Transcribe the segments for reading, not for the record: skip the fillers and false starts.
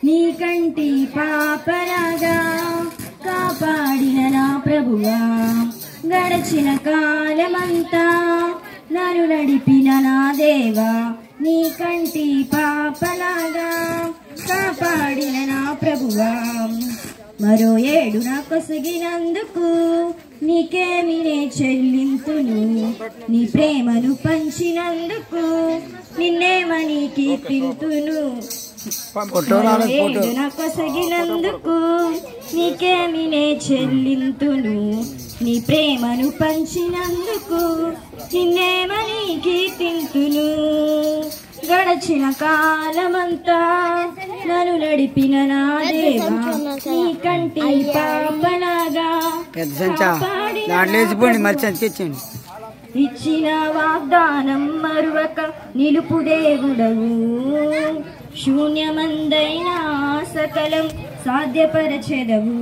నీ కంటి పాపలాగా కాపాడిన నా ప్రభువా గడచిన కాలమంతా నన్ను నడిపిన నా దేవా నీ కంటి పాపలాగా కాపాడిన నా ప్రభువా మరో ఏడు నా కొసగినందుకు నీకేమి నే చెల్లింతును నీ ప్రేమను పంచినందుకు నిన్నేమని కీర్తింతును నా కొసగినందుకు నీకేమి నే చెల్లింతును నీ ప్రేమను పంచినందుకు నిన్నేమని కీర్తింతును గడచిన కాలమంతా నన్ను నడిపిన నా దేవా నీ కంటి పాపలాగా ఇచ్చిన వాగ్దానం మరువక నిలుపు దేవుడవు శూన్యమందైన సకలం సాధ్యపరచెదవు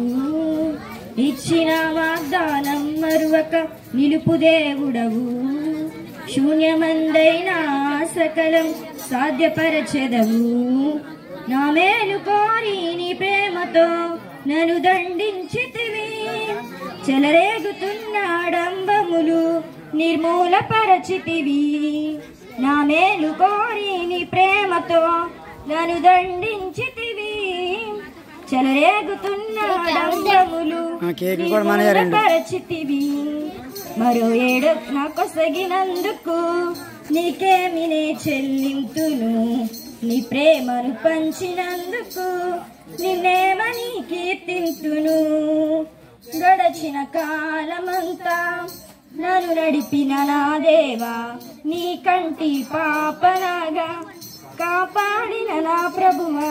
ఇచ్చిన వాగ్దానం మరువక నిలుపు దేవుడవు శూన్యమందైన సకలం సాధ్యపరచెదవు నా మేలు కోరి నీ ప్రేమతో నన్ను దండించితివి చెలరేగుతున్న డంబములు నిర్మూలపరచితివి నా మేలు కోరి నీ ప్రేమతో నన్ను దండించితివి చెలరేగుతున్న డంబములు నిర్మూలపరచితివి మరో ఏడు నా కొసగినందుకు నీకేమి నే చెల్లింతును నీ ప్రేమను పంచినందుకు నిన్నేమని కీర్తింతును గడచిన కాలమంతా నన్ను నడిపిన నా దేవా నీ కంటి పాపలాగా కాపాడిన నా ప్రభువా